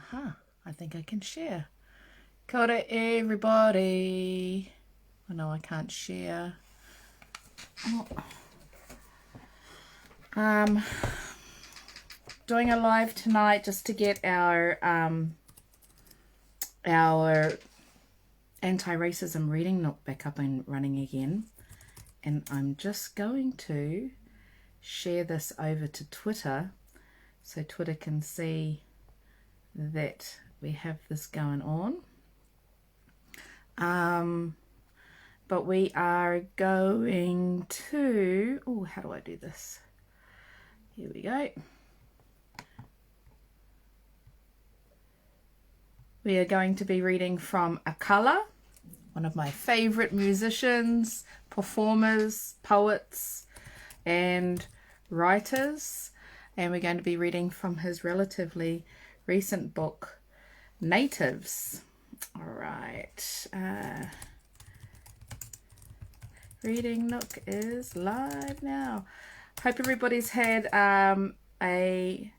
Aha, I think I can share. Kia ora everybody. Oh no, I can't share. Doing a live tonight just to get our anti-racism reading Nook back up and running again. And I'm just going to share this over to Twitter so Twitter can see that we have this going on. But we are going to, oh, how do I do this? Here we go. We are going to be reading from AKALA, one of my favorite musicians, performers, poets, and writers. And we're going to be reading from his relatively recent book, Natives. All right. Reading Nook is live now. Hope everybody's had a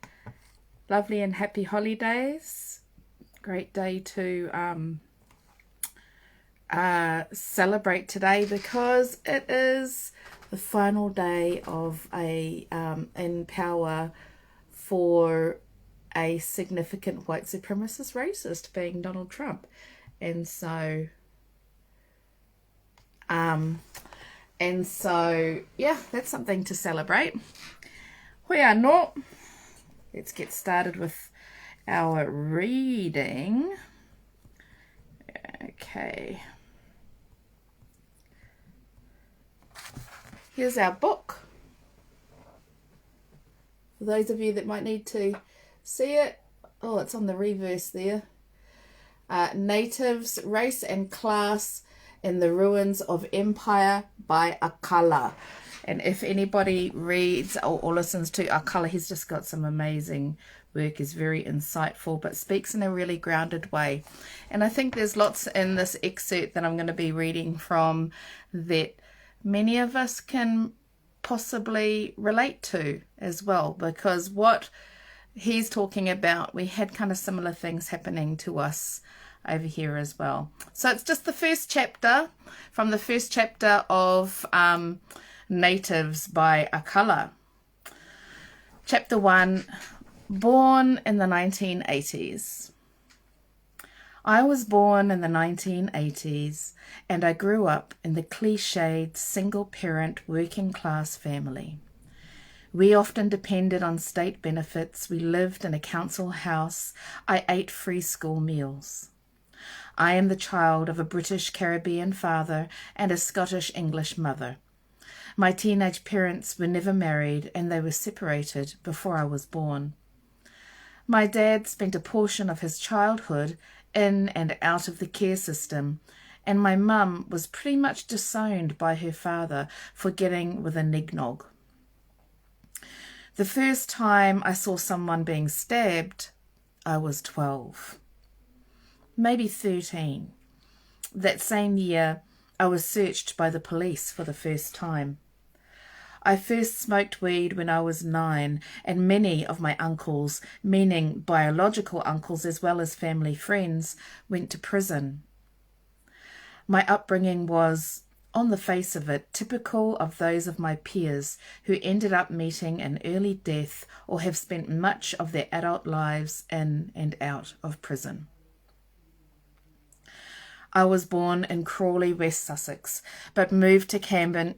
lovely and happy holidays. Great day to celebrate today because it is the final day of a in power for a significant white supremacist racist, being Donald Trump. And so yeah, that's something to celebrate. We are not. Let's get started with our reading. Okay. Here's our book. For those of you that might need to see it. Oh, it's on the reverse there. Natives, Race and Class in the Ruins of Empire by AKALA. And if anybody reads or listens to AKALA, he's just got some amazing work. Is very insightful, but speaks in a really grounded way. And I think there's lots in this excerpt that I'm going to be reading from that many of us can possibly relate to as well, because what he's talking about, we had kind of similar things happening to us over here as well. So it's just the first chapter from the first chapter of Natives by AKALA. Chapter 1, Born in the 1980s. I was born in the 1980s and I grew up in the cliched single-parent working-class family. We often depended on state benefits. We lived in a council house. I ate free school meals. I am the child of a British Caribbean father and a Scottish English mother. My teenage parents were never married and they were separated before I was born. My dad spent a portion of his childhood in and out of the care system, and my mum was pretty much disowned by her father for getting with a nignog. The first time I saw someone being stabbed, I was 12, maybe 13. That same year, I was searched by the police for the first time. I first smoked weed when I was 9, and many of my uncles, meaning biological uncles as well as family friends, went to prison. My upbringing was, on the face of it, typical of those of my peers who ended up meeting an early death or have spent much of their adult lives in and out of prison. I was born in Crawley, West Sussex, but moved to Camden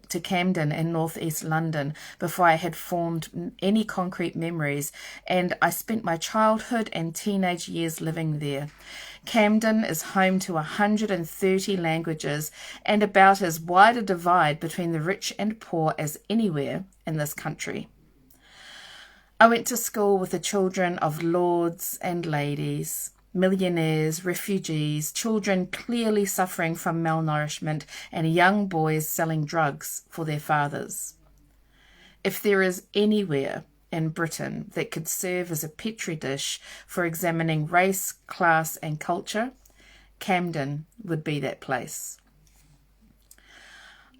in northeast London before I had formed any concrete memories, and I spent my childhood and teenage years living there. Camden is home to 130 languages and about as wide a divide between the rich and poor as anywhere in this country. I went to school with the children of lords and ladies, millionaires, refugees, children clearly suffering from malnourishment, and young boys selling drugs for their fathers. If there is anywhere in Britain that could serve as a petri dish for examining race, class, and culture, Camden would be that place.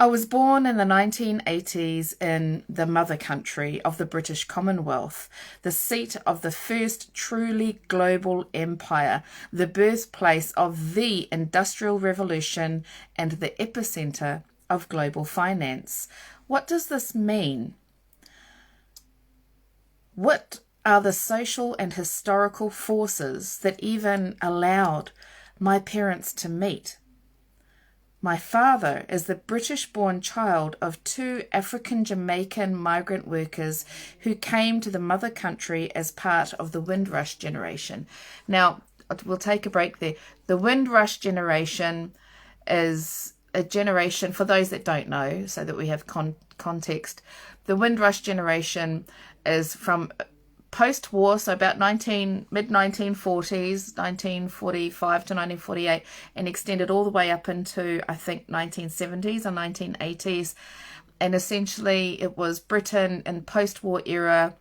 I was born in the 1980s in the mother country of the British Commonwealth, the seat of the first truly global empire, the birthplace of the Industrial Revolution, and the epicenter of global finance. What does this mean? What are the social and historical forces that even allowed my parents to meet? My father is the British-born child of two African-Jamaican migrant workers who came to the mother country as part of the Windrush generation. Now, we'll take a break there. The Windrush generation is a generation, for those that don't know, so that we have context, the Windrush generation is from post-war, so about mid-1940s, 1945 to 1948, and extended all the way up into, I think, 1970s or 1980s. And essentially it was Britain in post-war era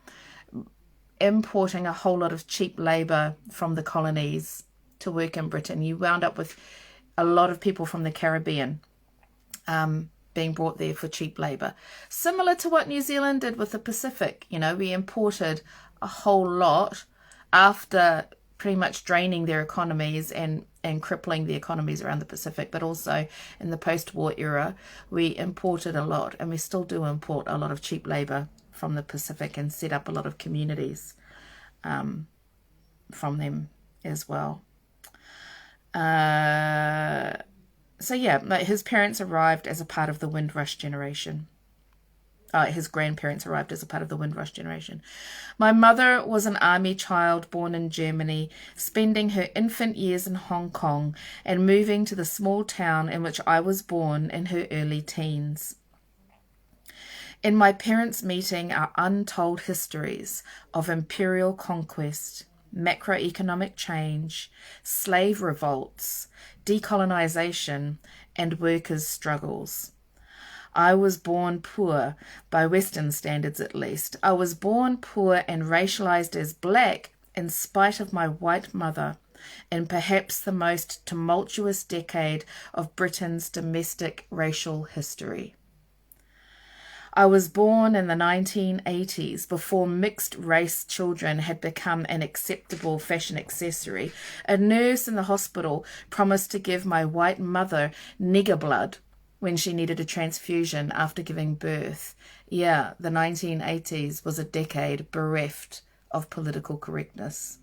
importing a whole lot of cheap labour from the colonies to work in Britain. You wound up with a lot of people from the Caribbean being brought there for cheap labour. Similar to what New Zealand did with the Pacific. You know, we imported a whole lot after pretty much draining their economies and crippling the economies around the Pacific, but also in the post-war era, we imported a lot, and we still do import a lot of cheap labour from the Pacific and set up a lot of communities from them as well. So yeah, his parents arrived as a part of the Windrush generation. His grandparents arrived as a part of the Windrush generation. My mother was an army child born in Germany, spending her infant years in Hong Kong and moving to the small town in which I was born in her early teens. In my parents' meeting are untold histories of imperial conquest, macroeconomic change, slave revolts, decolonization, and workers' struggles. I was born poor, by Western standards at least. I was born poor and racialized as black in spite of my white mother, in perhaps the most tumultuous decade of Britain's domestic racial history. I was born in the 1980s, before mixed-race children had become an acceptable fashion accessory. A nurse in the hospital promised to give my white mother nigger blood when she needed a transfusion after giving birth. Yeah, the 1980s was a decade bereft of political correctness.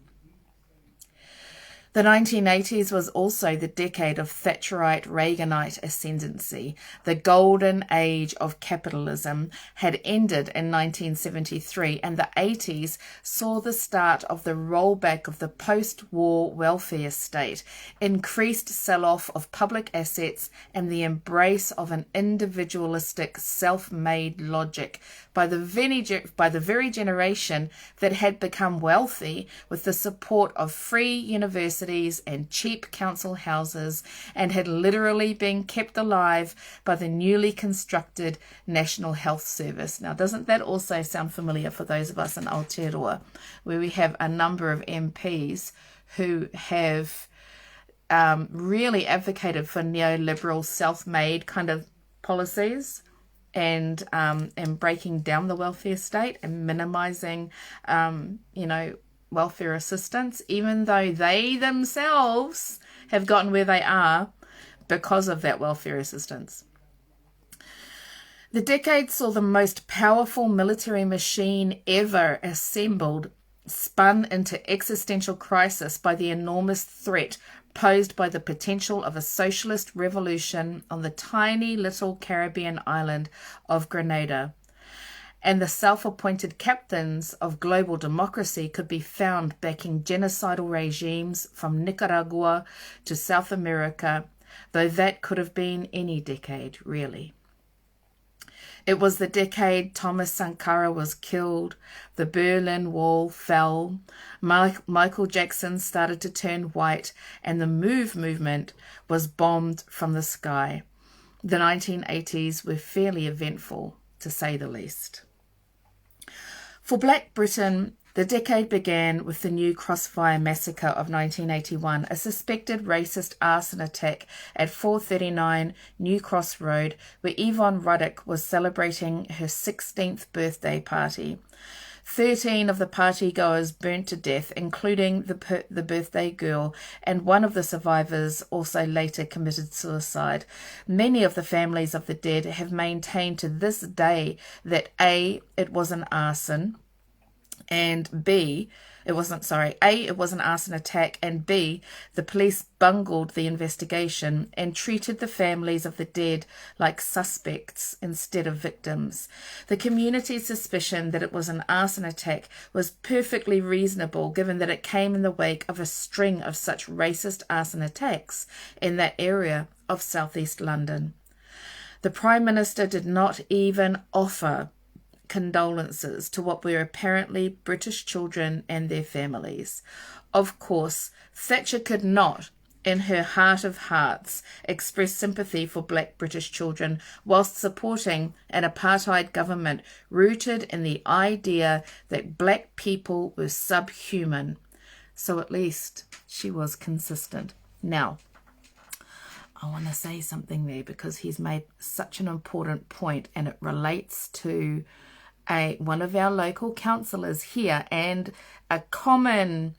The 1980s was also the decade of Thatcherite Reaganite ascendancy. The golden age of capitalism had ended in 1973, and the 80s saw the start of the rollback of the post-war welfare state, increased sell-off of public assets, and the embrace of an individualistic, self-made logic by the very generation that had become wealthy with the support of free universities and cheap council houses, and had literally been kept alive by the newly constructed National Health Service. Now, doesn't that also sound familiar for those of us in Aotearoa, where we have a number of MPs who have really advocated for neoliberal, self-made kind of policies, and breaking down the welfare state and minimizing, welfare assistance, even though they themselves have gotten where they are because of that welfare assistance. The decade saw the most powerful military machine ever assembled spun into existential crisis by the enormous threat posed by the potential of a socialist revolution on the tiny little Caribbean island of Grenada. And the self-appointed captains of global democracy could be found backing genocidal regimes from Nicaragua to South America, though that could have been any decade, really. It was the decade Thomas Sankara was killed, the Berlin Wall fell, Michael Jackson started to turn white, and the movement was bombed from the sky. The 1980s were fairly eventful, to say the least. For Black Britain, The decade began with the New Crossfire Massacre of 1981, a suspected racist arson attack at 439 New Cross Road, where Yvonne Ruddock was celebrating her 16th birthday party. 13 of the partygoers burnt to death, including the birthday girl, and one of the survivors also later committed suicide. Many of the families of the dead have maintained to this day that A, it was an arson, and B, it was an arson attack, and B, the police bungled the investigation and treated the families of the dead like suspects instead of victims. The community's suspicion that it was an arson attack was perfectly reasonable, given that it came in the wake of a string of such racist arson attacks in that area of southeast London. The Prime Minister did not even offer condolences to what were apparently British children and their families. Of course, Thatcher could not, in her heart of hearts, express sympathy for black British children whilst supporting an apartheid government rooted in the idea that black people were subhuman. So at least she was consistent. Now, I want to say something there because he's made such an important point, and it relates to one of our local councillors here, and a common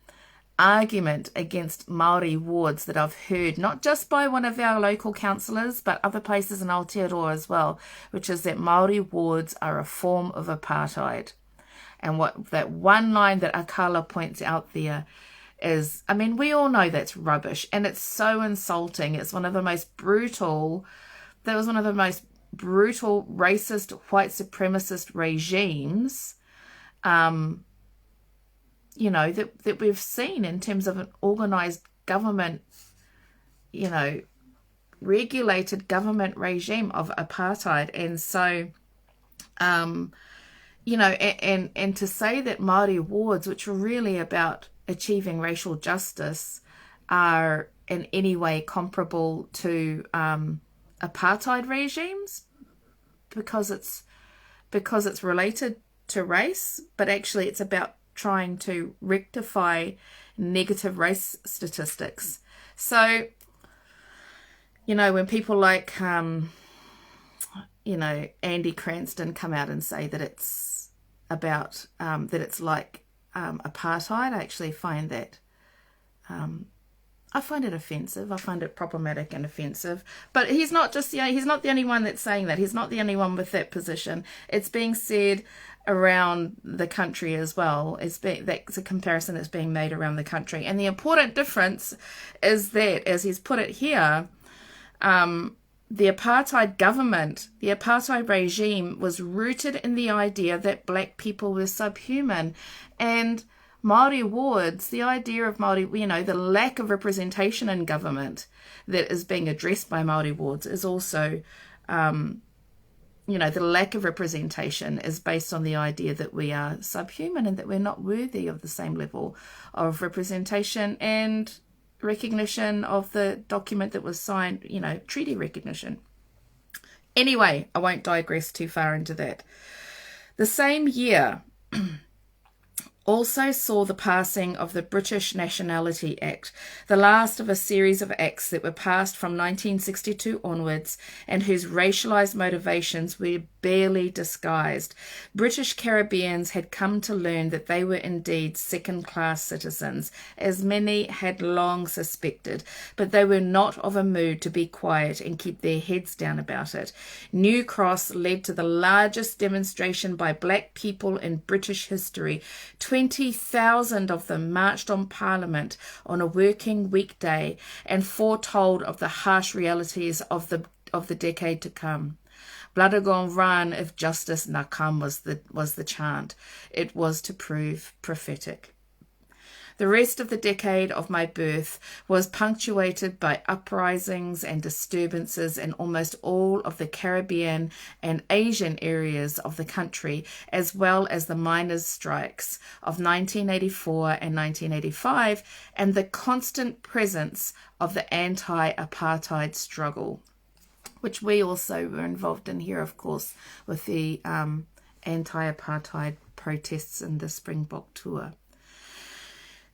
argument against Māori wards that I've heard, not just by one of our local councillors, but other places in Aotearoa as well, which is that Māori wards are a form of apartheid. And what that one line that AKALA points out there is, I mean, we all know that's rubbish, and it's so insulting. It's one of the most brutal, racist white supremacist regimes that we've seen in terms of an organized government, regulated government regime of apartheid. And so and to say that Māori wards, which are really about achieving racial justice, are in any way comparable to apartheid regimes because it's related to race, but actually it's about trying to rectify negative race statistics. So, when people like Andy Cranston come out and say that it's about that it's like apartheid, I actually find that I find it offensive. I find it problematic and offensive. But he's not he's not the only one that's saying that. He's not the only one with that position. It's being said around the country as well. That's a comparison that's being made around the country. And the important difference is that, as he's put it here, the apartheid government, the apartheid regime was rooted in the idea that black people were subhuman. And Māori wards, the idea of Māori, the lack of representation in government that is being addressed by Māori wards is also, the lack of representation is based on the idea that we are subhuman and that we're not worthy of the same level of representation and recognition of the document that was signed, treaty recognition. Anyway, I won't digress too far into that. The same year also saw the passing of the British Nationality Act, the last of a series of acts that were passed from 1962 onwards and whose racialised motivations were barely disguised. British Caribbeans had come to learn that they were indeed second-class citizens, as many had long suspected, but they were not of a mood to be quiet and keep their heads down about it. New Cross led to the largest demonstration by black people in British history. 20,000 of them marched on Parliament on a working weekday and foretold of the harsh realities of the decade to come. Blood are gone run if justice na come was the chant. It was to prove prophetic. The rest of the decade of my birth was punctuated by uprisings and disturbances in almost all of the Caribbean and Asian areas of the country, as well as the miners' strikes of 1984 and 1985, and the constant presence of the anti-apartheid struggle, which we also were involved in here, of course, with the anti-apartheid protests in the Springbok tour.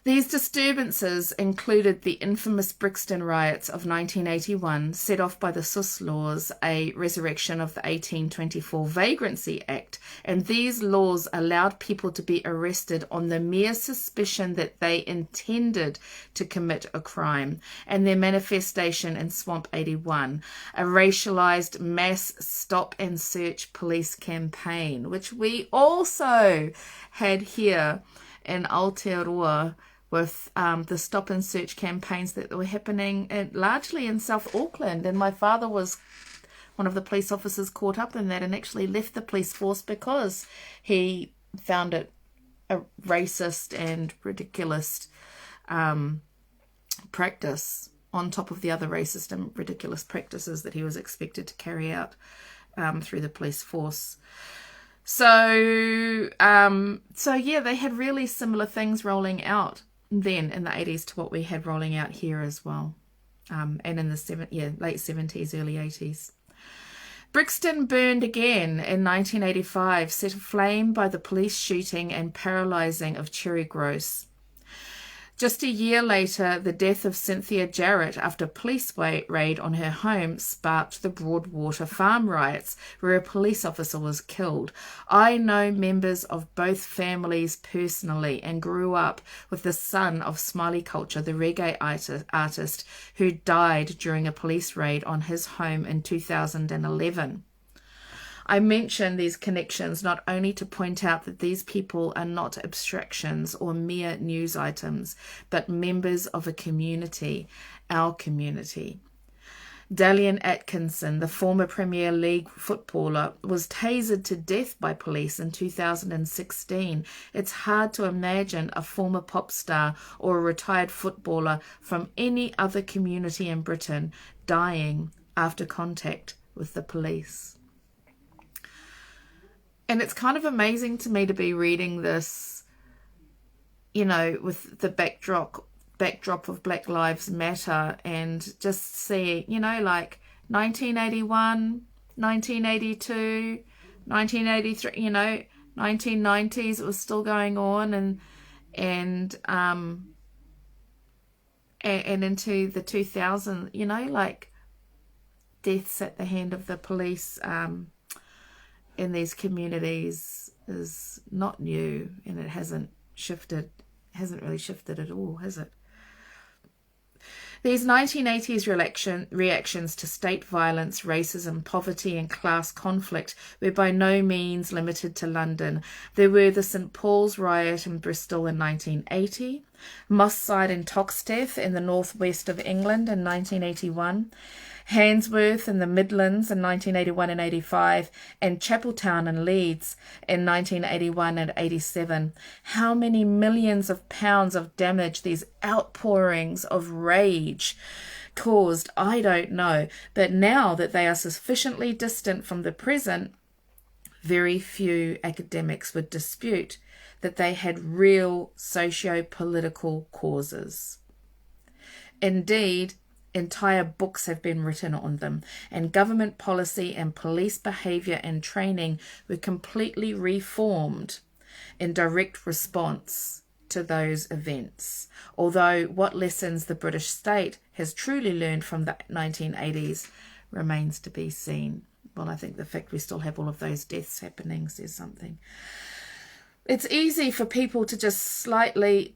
These disturbances included the infamous Brixton riots of 1981, set off by the Sus laws, a resurrection of the 1824 Vagrancy Act, and these laws allowed people to be arrested on the mere suspicion that they intended to commit a crime, and their manifestation in Swamp 81, a racialized mass stop and search police campaign, which we also had here in Aotearoa, with the stop and search campaigns that were happening largely in South Auckland. And my father was one of the police officers caught up in that and actually left the police force because he found it a racist and ridiculous practice on top of the other racist and ridiculous practices that he was expected to carry out through the police force. So yeah, they had really similar things rolling out then in the 80s to what we had rolling out here as well, and in the late 70s, early 80s. Brixton burned again in 1985, set aflame by the police shooting and paralysing of Cherry Gross. Just a year later, the death of Cynthia Jarrett after a police raid on her home sparked the Broadwater farm riots, where a police officer was killed. I know members of both families personally and grew up with the son of Smiley Culture, the reggae artist, who died during a police raid on his home in 2011. I mention these connections not only to point out that these people are not abstractions or mere news items, but members of a community, our community. Dalian Atkinson, the former Premier League footballer, was tasered to death by police in 2016. It's hard to imagine a former pop star or a retired footballer from any other community in Britain dying after contact with the police. And it's kind of amazing to me to be reading this, you know, with the backdrop of Black Lives Matter, and just see, you know, like 1981, 1982, 1983, you know, 1990s, it was still going on, and into the 2000s, you know, like deaths at the hand of the police, in these communities is not new, and it hasn't really shifted at all, has it? These 1980s reactions to state violence, racism, poverty and class conflict were by no means limited to London. There were the St Paul's riot in Bristol in 1980, Mosside and Toxteth in the northwest of England in 1981, Handsworth in the Midlands in 1981 and 85, and Chapeltown in Leeds in 1981 and 87. How many millions of pounds of damage these outpourings of rage caused, I don't know. But now that they are sufficiently distant from the present, very few academics would dispute that they had real socio-political causes. Indeed, entire books have been written on them, and government policy and police behaviour and training were completely reformed in direct response to those events. Although what lessons the British state has truly learned from the 1980s remains to be seen. Well, I think the fact we still have all of those deaths happening says something. It's easy for people just slightly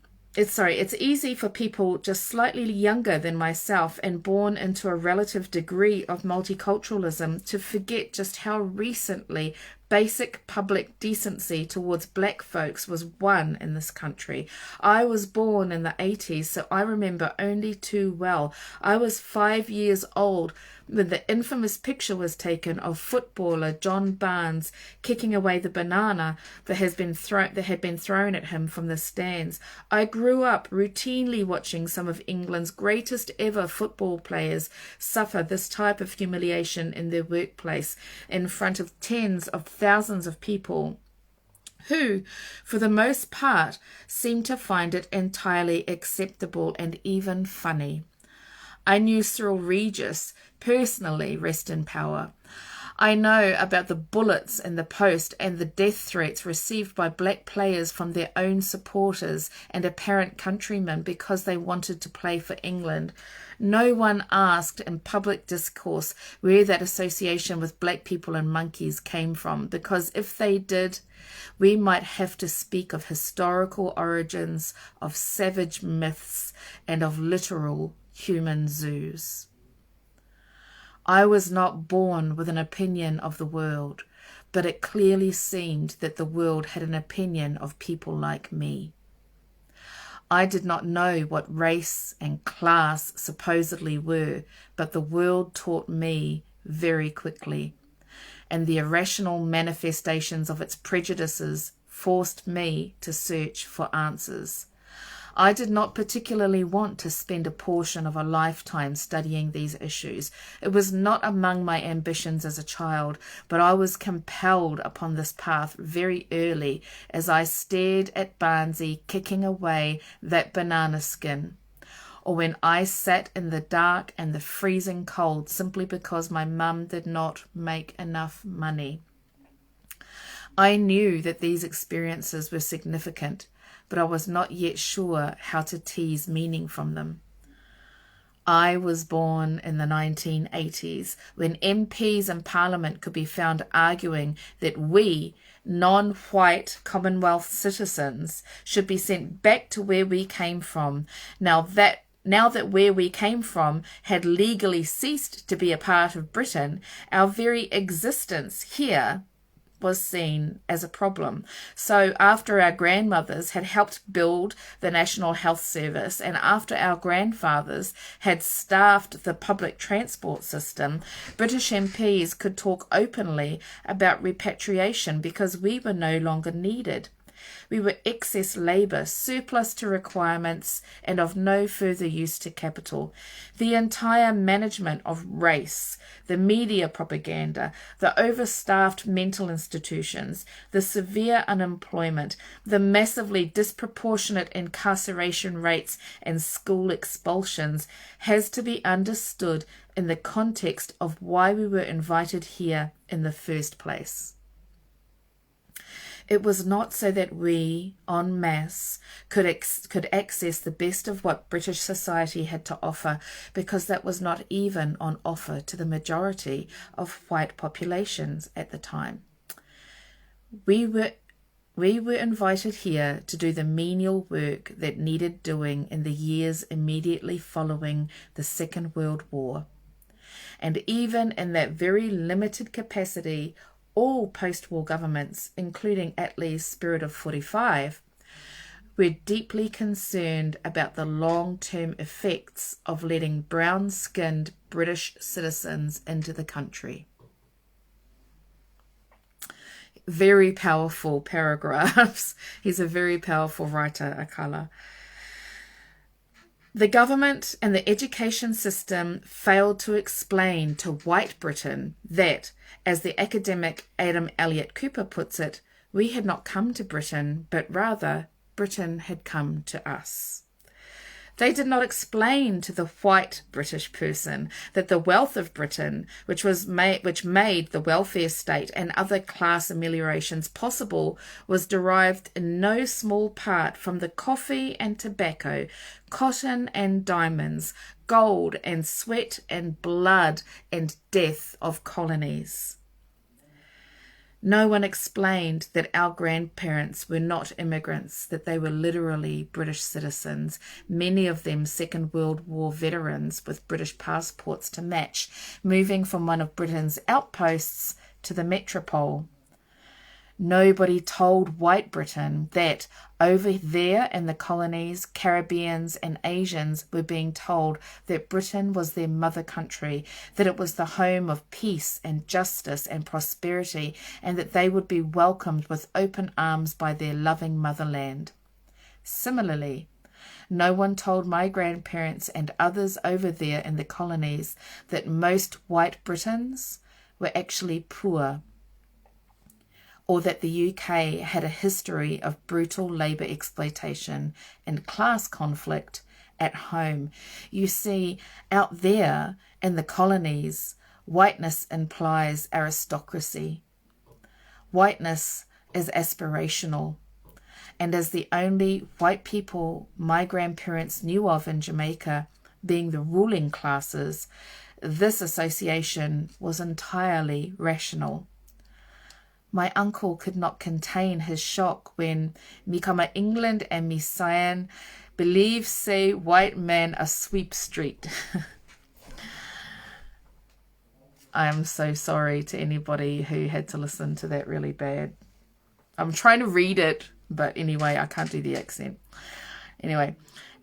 younger than myself and born into a relative degree of multiculturalism to forget just how recently basic public decency towards black folks was won in this country. I was born in the 80s, so I remember only too well. I was 5 years old when the infamous picture was taken of footballer John Barnes kicking away the banana that had been thrown at him from the stands. I grew up routinely watching some of England's greatest ever football players suffer this type of humiliation in their workplace in front of tens of thousands of people who, for the most part, seemed to find it entirely acceptable and even funny. I knew Cyril Regis personally, rest in power. I know about the bullets in the post and the death threats received by black players from their own supporters and apparent countrymen because they wanted to play for England. No one asked in public discourse where that association with black people and monkeys came from, because if they did, we might have to speak of historical origins, of savage myths, and of literal human zoos. I was not born with an opinion of the world, but it clearly seemed that the world had an opinion of people like me. I did not know what race and class supposedly were, but the world taught me very quickly, and the irrational manifestations of its prejudices forced me to search for answers. I did not particularly want to spend a portion of a lifetime studying these issues. It was not among my ambitions as a child, but I was compelled upon this path very early as I stared at Barnsey kicking away that banana skin, or when I sat in the dark and the freezing cold simply because my mum did not make enough money. I knew that these experiences were significant, but I was not yet sure how to tease meaning from them. I was born in the 1980s, when MPs in Parliament could be found arguing that we, non-white Commonwealth citizens, should be sent back to where we came from, now that where we came from had legally ceased to be a part of Britain. Our very existence here was seen as a problem. So after our grandmothers had helped build the National Health Service, and after our grandfathers had staffed the public transport system, British MPs could talk openly about repatriation because we were no longer needed. We were excess labour, surplus to requirements, and of no further use to capital. The entire management of race, the media propaganda, the overstaffed mental institutions, the severe unemployment, the massively disproportionate incarceration rates and school expulsions has to be understood in the context of why we were invited here in the first place. It was not so that we, en masse, could access the best of what British society had to offer, because that was not even on offer to the majority of white populations at the time. We were invited here to do the menial work that needed doing in the years immediately following the Second World War. And even in that very limited capacity, all post-war governments, including Attlee's Spirit of 45, were deeply concerned about the long-term effects of letting brown-skinned British citizens into the country. Very powerful paragraphs. He's a very powerful writer, AKALA. The government and the education system failed to explain to white Britain that, as the academic Adam Elliott Cooper puts it, we had not come to Britain, but rather Britain had come to us. They did not explain to the white British person that the wealth of Britain, which made the welfare state and other class ameliorations possible, was derived in no small part from the coffee and tobacco, cotton and diamonds, gold and sweat and blood and death of colonies. No one explained that our grandparents were not immigrants, that they were literally British citizens, many of them Second World War veterans with British passports to match, moving from one of Britain's outposts to the metropole. Nobody told white Britain that over there in the colonies, Caribbeans and Asians were being told that Britain was their mother country, that it was the home of peace and justice and prosperity, and that they would be welcomed with open arms by their loving motherland. Similarly, no one told my grandparents and others over there in the colonies that most white Britons were actually poor, or that the UK had a history of brutal labour exploitation and class conflict at home. You see, out there in the colonies, Whiteness implies aristocracy. Whiteness is aspirational. And as the only white people my grandparents knew of in Jamaica, being the ruling classes, this association was entirely rational. My uncle could not contain his shock when me come England and me Cyan believe say white man a sweep street. I am so sorry to anybody who had to listen to that really bad. I'm trying to read it, but anyway, I can't do the accent. Anyway,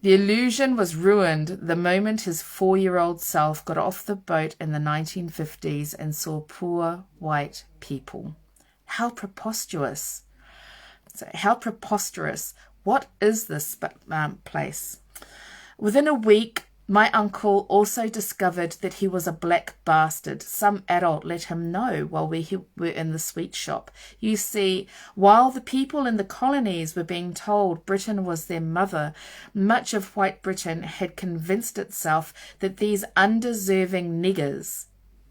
the illusion was ruined the moment his 4-year-old self got off the boat in the 1950s and saw poor white people. How preposterous. How preposterous. What is this place? Within a week, my uncle also discovered that he was a black bastard. Some adult let him know while we were in the sweet shop. You see, while the people in the colonies were being told Britain was their mother, much of white Britain had convinced itself that these undeserving niggers,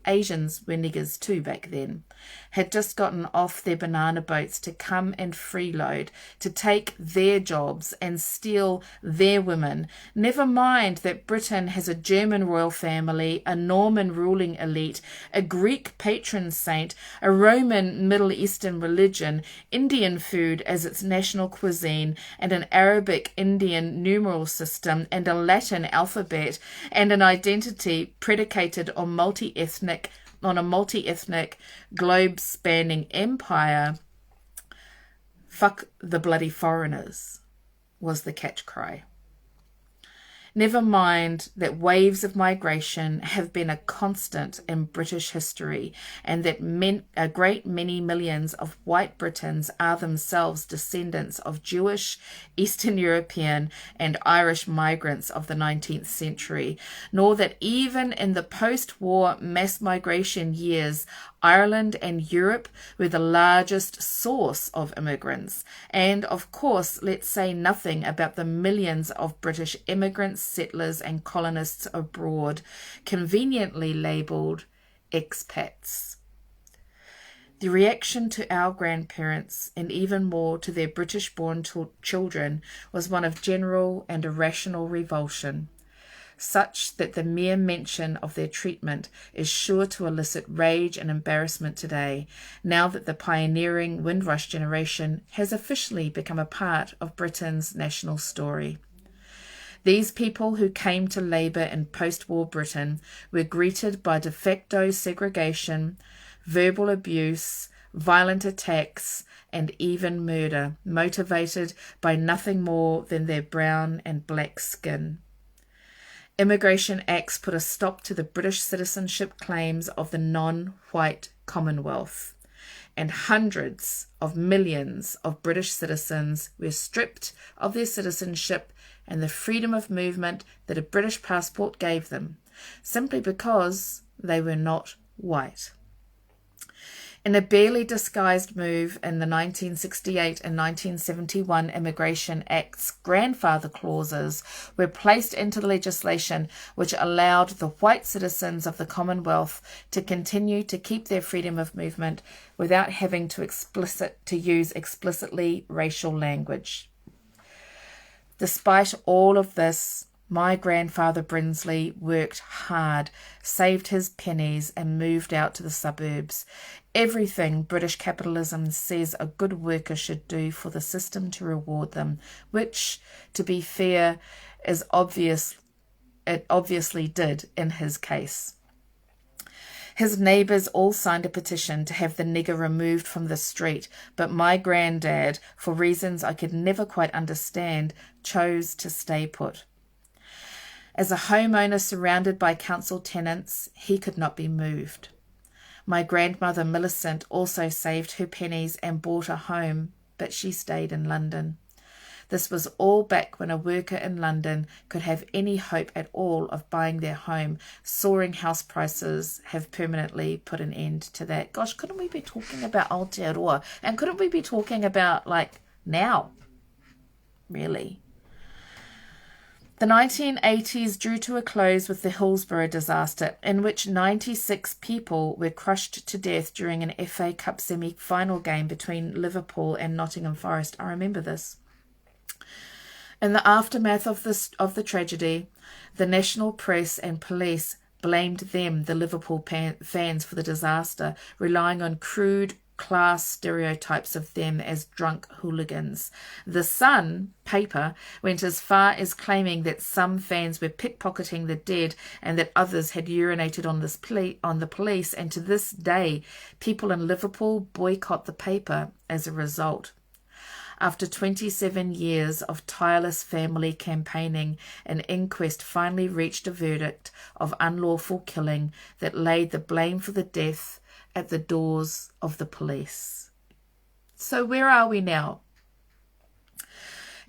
Asians were niggers too back then, had just gotten off their banana boats to come and freeload, to take their jobs and steal their women. Never mind that Britain has a German royal family, a Norman ruling elite, a Greek patron saint, a Roman Middle Eastern religion, Indian food as its national cuisine, and an Arabic Indian numeral system, and a Latin alphabet, and an identity predicated on a multi-ethnic, globe-spanning empire. Fuck the bloody foreigners was the catch cry. Never mind that waves of migration have been a constant in British history, and that a great many millions of white Britons are themselves descendants of Jewish, Eastern European and Irish migrants of the 19th century, nor that even in the post-war mass migration years, Ireland and Europe were the largest source of immigrants. And of course, let's say nothing about the millions of British immigrants, settlers and colonists abroad, conveniently labelled expats. The reaction to our grandparents, and even more to their British-born children, was one of general and irrational revulsion, such that the mere mention of their treatment is sure to elicit rage and embarrassment today, now that the pioneering Windrush generation has officially become a part of Britain's national story. These people who came to labour in post-war Britain were greeted by de facto segregation, verbal abuse, violent attacks, and even murder, motivated by nothing more than their brown and black skin. Immigration Acts put a stop to the British citizenship claims of the non-white Commonwealth, and hundreds of millions of British citizens were stripped of their citizenship and the freedom of movement that a British passport gave them, simply because they were not white. In a barely disguised move in the 1968 and 1971 Immigration Act's grandfather clauses were placed into the legislation which allowed the white citizens of the Commonwealth to continue to keep their freedom of movement without having to use explicitly racial language. Despite all of this, my grandfather Brinsley worked hard, saved his pennies and moved out to the suburbs. Everything British capitalism says a good worker should do for the system to reward them, which, to be fair, it obviously did in his case. His neighbours all signed a petition to have the nigger removed from the street, but my granddad, for reasons I could never quite understand, chose to stay put. As a homeowner surrounded by council tenants, he could not be moved. My grandmother Millicent also saved her pennies and bought a home, but she stayed in London. This was all back when a worker in London could have any hope at all of buying their home. Soaring house prices have permanently put an end to that. Gosh, couldn't we be talking about Aotearoa? And couldn't we be talking about, like, now? Really? The 1980s drew to a close with the Hillsborough disaster, in which 96 people were crushed to death during an FA Cup semi-final game between Liverpool and Nottingham Forest. I remember this. In the aftermath of the tragedy, the national press and police blamed them, the Liverpool fans, for the disaster, relying on crude class stereotypes of them as drunk hooligans. The Sun paper went as far as claiming that some fans were pickpocketing the dead and that others had urinated on the police, and to this day people in Liverpool boycott the paper as a result. After 27 years of tireless family campaigning, an inquest finally reached a verdict of unlawful killing that laid the blame for the death at the doors of the police. So where are we now?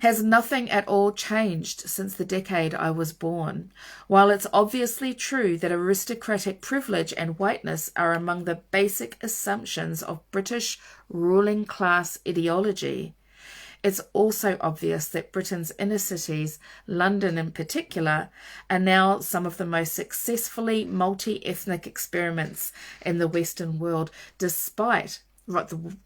Has nothing at all changed since the decade I was born? While it's obviously true that aristocratic privilege and whiteness are among the basic assumptions of British ruling class ideology, it's also obvious that Britain's inner cities, London in particular, are now some of the most successfully multi-ethnic experiments in the Western world, despite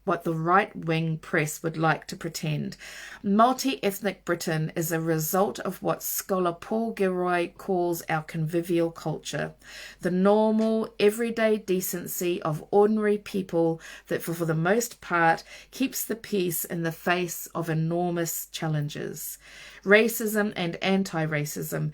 what the right-wing press would like to pretend. Multi-ethnic Britain is a result of what scholar Paul Gilroy calls our convivial culture, the normal, everyday decency of ordinary people that for the most part keeps the peace in the face of enormous challenges. Racism and anti-racism,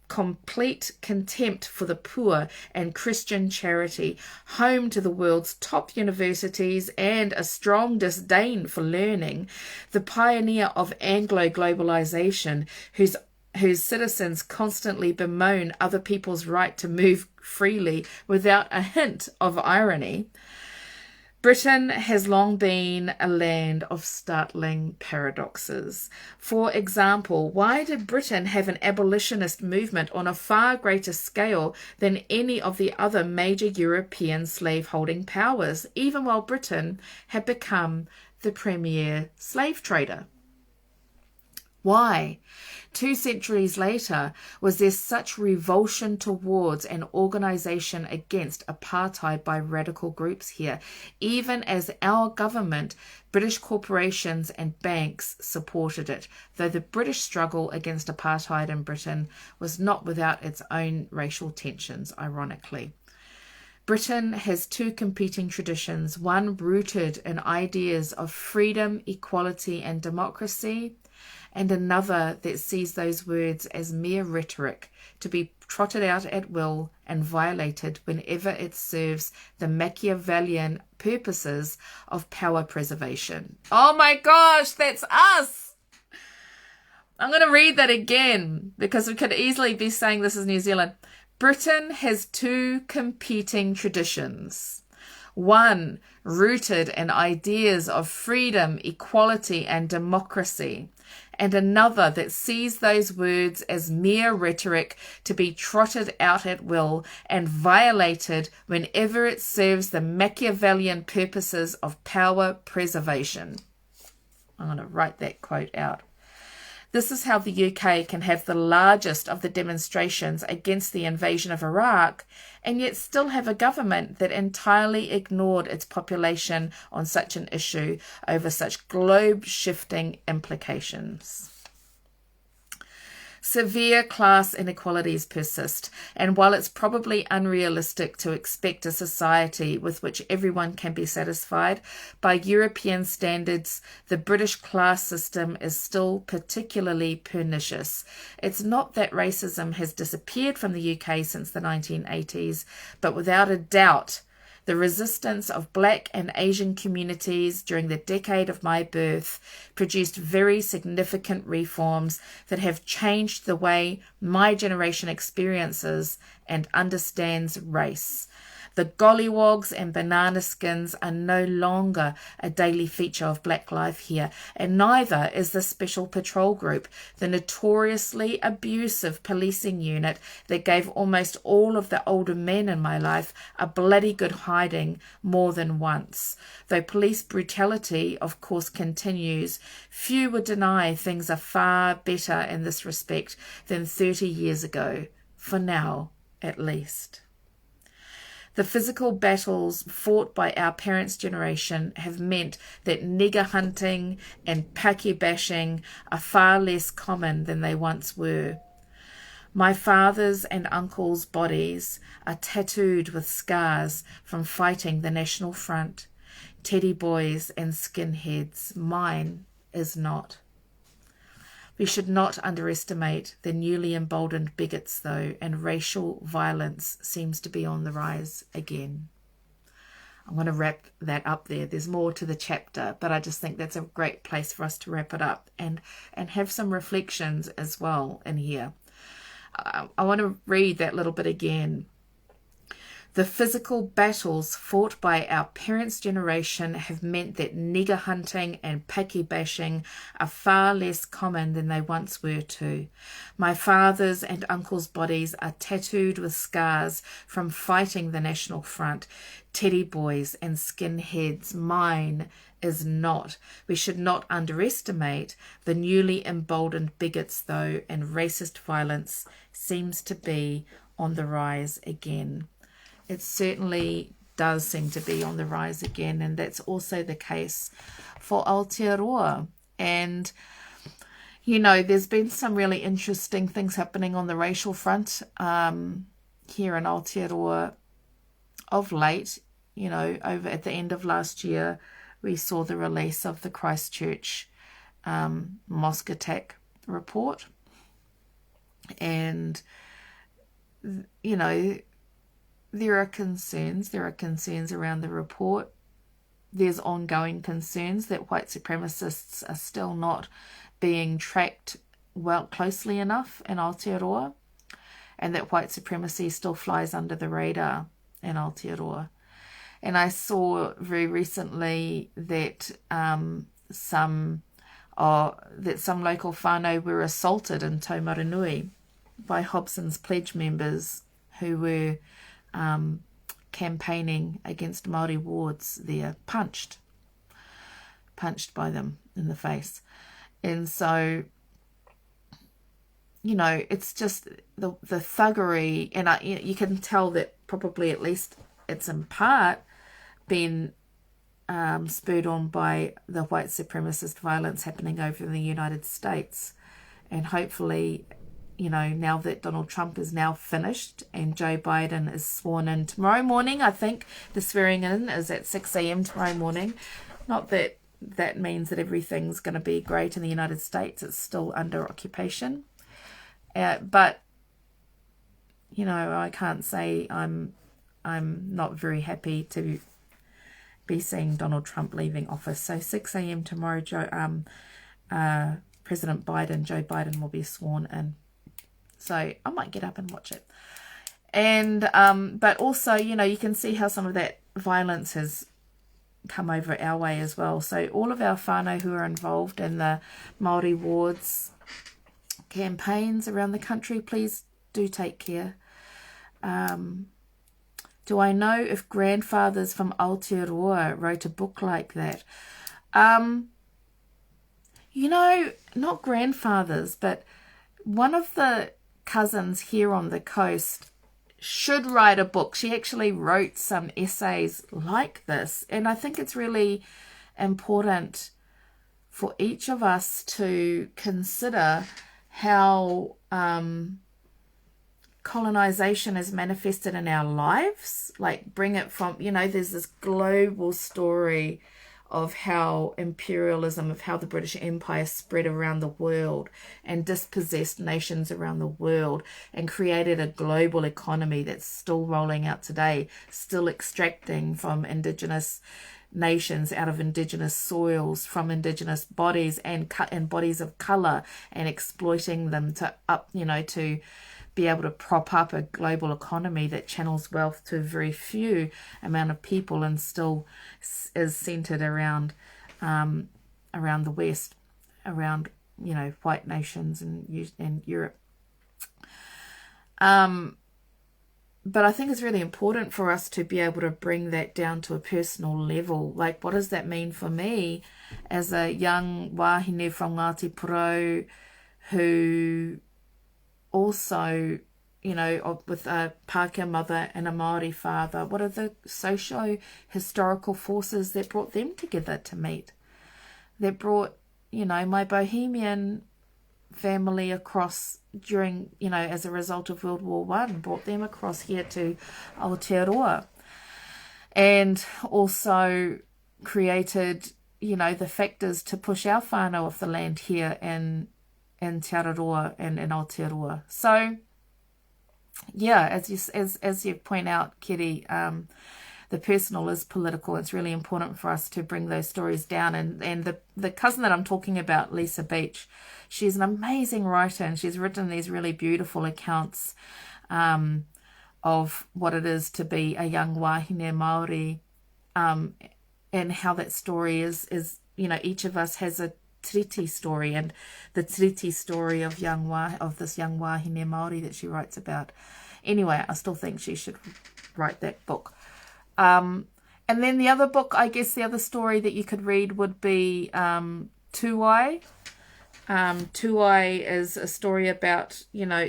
complete contempt for the poor and Christian charity, home to the world's top universities and a strong disdain for learning, the pioneer of Anglo-globalization, whose citizens constantly bemoan other people's right to move freely without a hint of irony. Britain has long been a land of startling paradoxes. For example, why did Britain have an abolitionist movement on a far greater scale than any of the other major European slaveholding powers, even while Britain had become the premier slave trader? Why, 2 centuries later, was there such revulsion towards an organisation against apartheid by radical groups here, even as our government, British corporations and banks supported it, though the British struggle against apartheid in Britain was not without its own racial tensions, ironically. Britain has 2 competing traditions, one rooted in ideas of freedom, equality and democracy, and another that sees those words as mere rhetoric to be trotted out at will and violated whenever it serves the Machiavellian purposes of power preservation. Oh my gosh, that's us! I'm going to read that again because we could easily be saying this is New Zealand. Britain has 2 competing traditions. One rooted in ideas of freedom, equality and democracy, and another that sees those words as mere rhetoric to be trotted out at will and violated whenever it serves the Machiavellian purposes of power preservation. I'm going to write that quote out. This is how the UK can have the largest of the demonstrations against the invasion of Iraq and yet still have a government that entirely ignored its population on such an issue over such globe-shifting implications. Severe class inequalities persist, and while it's probably unrealistic to expect a society with which everyone can be satisfied, by European standards, the British class system is still particularly pernicious. It's not that racism has disappeared from the UK since the 1980s, but without a doubt, the resistance of Black and Asian communities during the decade of my birth produced very significant reforms that have changed the way my generation experiences and understands race. The gollywogs and banana skins are no longer a daily feature of black life here, and neither is the Special Patrol Group, the notoriously abusive policing unit that gave almost all of the older men in my life a bloody good hiding more than once. Though police brutality, of course, continues, few would deny things are far better in this respect than 30 years ago, for now at least. The physical battles fought by our parents' generation have meant that nigger hunting and paki bashing are far less common than they once were. My father's and uncle's bodies are tattooed with scars from fighting the National Front. Teddy boys and skinheads. Mine is not. We should not underestimate the newly emboldened bigots, though, and racial violence seems to be on the rise again. I'm going to wrap that up there. There's more to the chapter, but I just think that's a great place for us to wrap it up and have some reflections as well in here. I want to read that little bit again. The physical battles fought by our parents' generation have meant that nigger hunting and paki bashing are far less common than they once were too. My father's and uncle's bodies are tattooed with scars from fighting the National Front. Teddy boys and skinheads. Mine is not. We should not underestimate the newly emboldened bigots, though, and racist violence seems to be on the rise again. It certainly does seem to be on the rise again, and that's also the case for Aotearoa. And, you know, there's been some really interesting things happening on the racial front here in Aotearoa of late. You know, over at the end of last year, we saw the release of the Christchurch mosque attack report. And, you know, there are concerns around the report. There's ongoing concerns that white supremacists are still not being tracked closely enough in Aotearoa, and that white supremacy still flies under the radar in Aotearoa. And I saw very recently that some local whānau were assaulted in Taumarunui by Hobson's Pledge members who were campaigning against Māori wards there, punched by them in the face. And so, you know, it's just the thuggery, and you can tell that probably at least it's in part been spurred on by the white supremacist violence happening over in the United States. And hopefully, you know, now that Donald Trump is now finished and Joe Biden is sworn in tomorrow morning, I think the swearing in is at 6 a.m. tomorrow morning. Not that that means that everything's going to be great in the United States. It's still under occupation. But, you know, I can't say I'm not very happy to be seeing Donald Trump leaving office. So 6 a.m. tomorrow, President Biden, Joe Biden, will be sworn in. So I might get up and watch it. And but also, you know, you can see how some of that violence has come over our way as well. So all of our whānau who are involved in the Māori wards campaigns around the country, please do take care. Do I know if grandfathers from Aotearoa wrote a book like that? You know, not grandfathers, but one of the cousins here on the coast should write a book. She actually wrote some essays like this, and I think it's really important for each of us to consider how colonization is manifested in our lives. Like, bring it from, you know, there's this global story of how imperialism, of how the British Empire spread around the world and dispossessed nations around the world and created a global economy that's still rolling out today, still extracting from indigenous nations, out of indigenous soils, from indigenous bodies and bodies of colour, and exploiting them to be able to prop up a global economy that channels wealth to a very few amount of people and still is centered around the West, around, you know, white nations and Europe. But I think it's really important for us to be able to bring that down to a personal level. Like, what does that mean for me as a young wahine from Ngāti Porou who also, you know, with a Pākehā mother and a Māori father? What are the socio-historical forces that brought them together to meet? That brought, you know, my Bohemian family across during, you know, as a result of World War One, brought them across here to Aotearoa, and also created, you know, the factors to push our whānau off the land here in Te Araroa and in Aotearoa. So yeah, as you point out, Kiri, the personal is political. It's really important for us to bring those stories down. And the cousin that I'm talking about, Lisa Beach, she's an amazing writer, and she's written these really beautiful accounts of what it is to be a young wahine Māori, and how that story is, you know, each of us has a tiriti story, and the tiriti story of this young wahine Māori that she writes about. Anyway, I still think she should write that book. And then the other book, I guess the other story that you could read would be Tuai. Tuai is a story about, you know,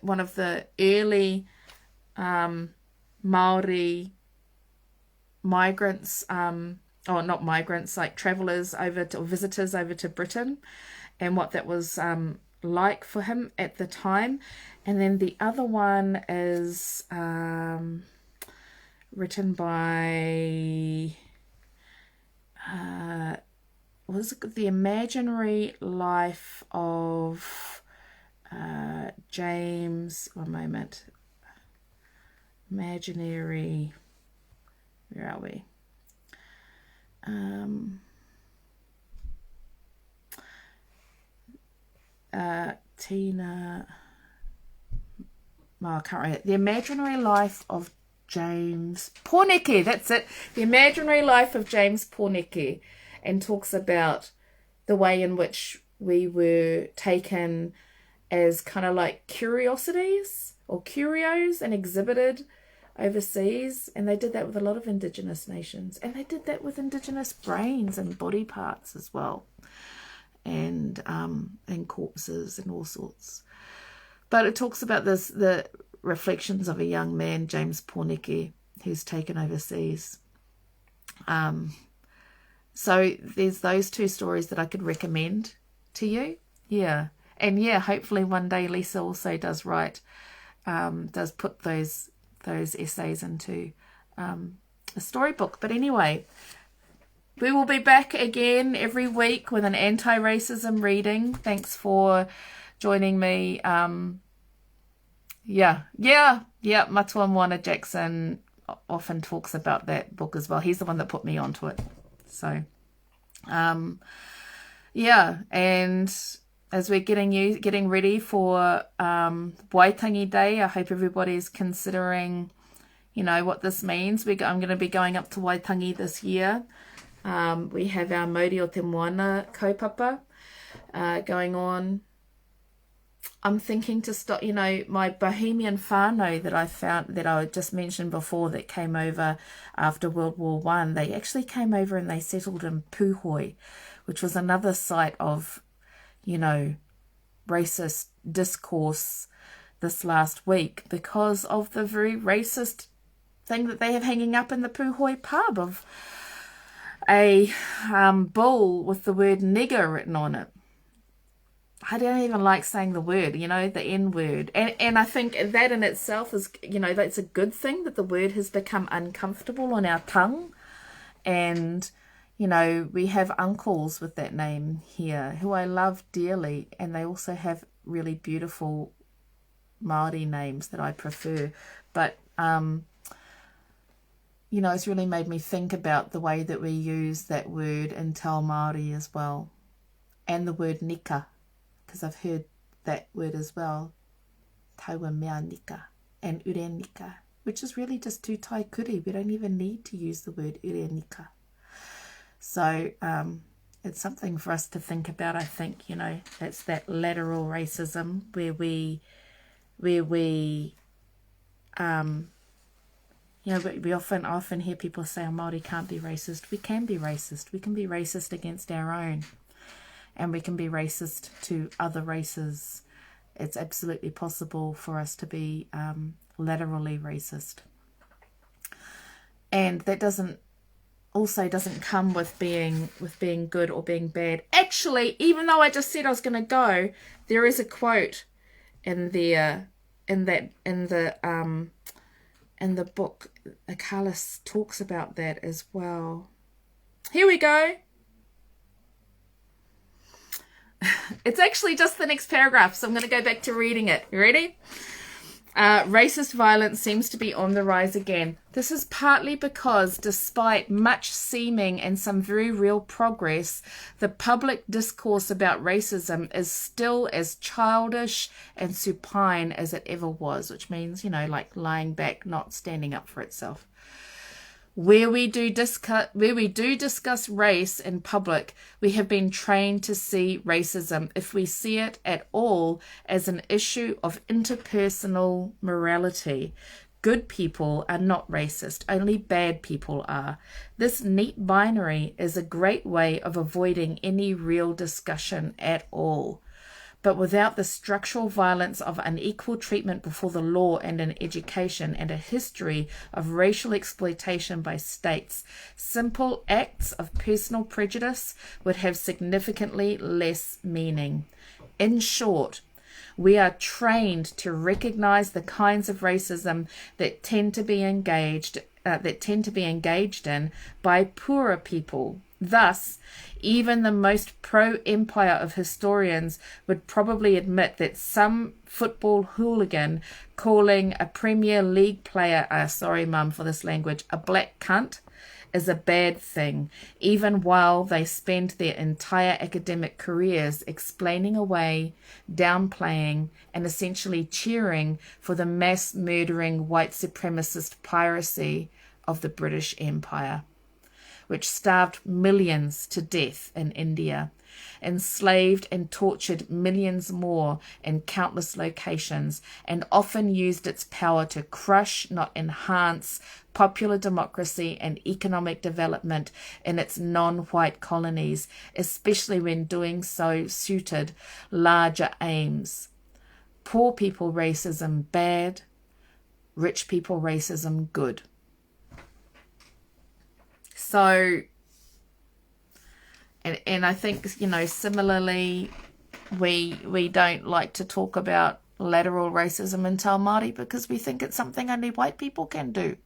one of the early Māori migrants, or not migrants, like travellers or visitors over to Britain, and what that was like for him at the time. And then the other one is written by was it The Imaginary Life of James, one moment, Imaginary, where are we? Tina, I can't read it. The Imaginary Life of James Pōneke, that's it. The Imaginary Life of James Pōneke, and talks about the way in which we were taken as kind of like curiosities or curios and exhibited overseas. And they did that with a lot of Indigenous nations, and they did that with Indigenous brains and body parts as well, and corpses and all sorts. But it talks about the reflections of a young man, James Pōneke, who's taken overseas. So there's those two stories that I could recommend to you. Yeah. And yeah, hopefully one day Lisa also does put those essays into a storybook. But anyway, we will be back again every week with an anti-racism reading. Thanks for joining me. Matua Moana Jackson often talks about that book as well. He's the one that put me onto it. So, and as we're getting ready for Waitangi Day, I hope everybody's considering, you know, what this means. I'm going to be going up to Waitangi this year. We have our Mauri o Te Moana kaupapa going on. I'm thinking to start, you know, my Bohemian whānau that I found, that I just mentioned before, that came over after World War One. They actually came over and they settled in Puhoi, which was another site of, you know, racist discourse this last week, because of the very racist thing that they have hanging up in the Puhoi pub of a bull with the word nigger written on it. I don't even like saying the word, you know, the N word. And I think that in itself is, you know, that's a good thing, that the word has become uncomfortable on our tongue. And, you know, we have uncles with that name here who I love dearly. And they also have really beautiful Māori names that I prefer. But, you know, it's really made me think about the way that we use that word in Te Ao Māori as well. And the word nika, because I've heard that word as well. taua mea nika, and ure nika, which is really just two tai kuri. We don't even need to use the word ure nika. So it's something for us to think about, I think, you know. That's that lateral racism where we you know, we often hear people say, oh, Māori can't be racist. We can be racist. We can be racist against our own. And we can be racist to other races. It's absolutely possible for us to be laterally racist. And that doesn't come with being good or being bad. Actually, even though I just said I was going to go, there is a quote in the book. AKALA talks about that as well. Here we go. It's actually just the next paragraph, so I'm going to go back to reading it. You ready? Racist violence seems to be on the rise again. This is partly because, despite much seeming and some very real progress, the public discourse about racism is still as childish and supine as it ever was, which means, you know, like lying back, not standing up for itself. Where we do discuss race in public, we have been trained to see racism, if we see it at all, as an issue of interpersonal morality. Good people are not racist, only bad people are. This neat binary is a great way of avoiding any real discussion at all. But without the structural violence of unequal treatment before the law and in education and a history of racial exploitation by states, simple acts of personal prejudice would have significantly less meaning. In short, we are trained to recognize the kinds of racism that tend to be engaged in by poorer people. Thus, even the most pro-empire of historians would probably admit that some football hooligan calling a Premier League player, sorry mum for this language, a black cunt, is a bad thing, even while they spend their entire academic careers explaining away, downplaying, and essentially cheering for the mass murdering white supremacist piracy of the British Empire, which starved millions to death in India, enslaved and tortured millions more in countless locations, and often used its power to crush, not enhance, popular democracy and economic development in its non-white colonies, especially when doing so suited larger aims. Poor people racism bad, rich people racism good. So, and I think, you know, similarly, we don't like to talk about lateral racism in Te Māori because we think it's something only white people can do,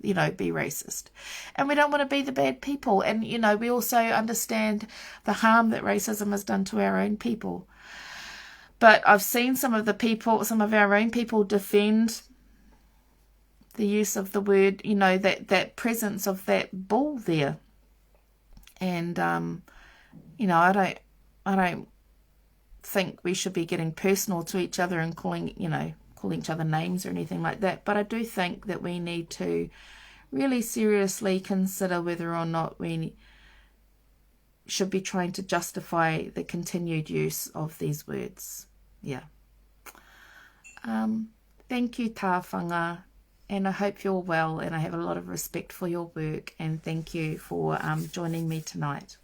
you know, be racist. And we don't want to be the bad people. And, you know, we also understand the harm that racism has done to our own people. But I've seen some of our own people defend the use of the word, you know, that presence of that bull there. And, you know, I don't think we should be getting personal to each other and calling each other names or anything like that. But I do think that we need to really seriously consider whether or not we should be trying to justify the continued use of these words. Yeah. Thank you, Tāwhanga. And I hope you're well, and I have a lot of respect for your work, and thank you for joining me tonight.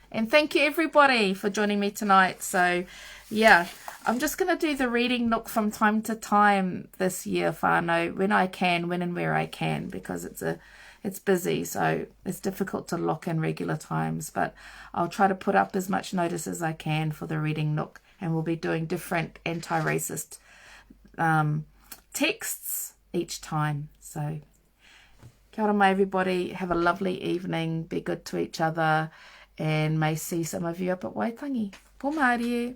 And thank you everybody for joining me tonight. So yeah, I'm just going to do the reading Nook from time to time this year, whānau, when I can, when and where I can, because it's busy, so it's difficult to lock in regular times, but I'll try to put up as much notice as I can for the reading Nook, and we'll be doing different anti-racist texts each time. So kia ora mai everybody, have a lovely evening, be good to each other, and may see some of you up at Waitangi. Pō Mārie.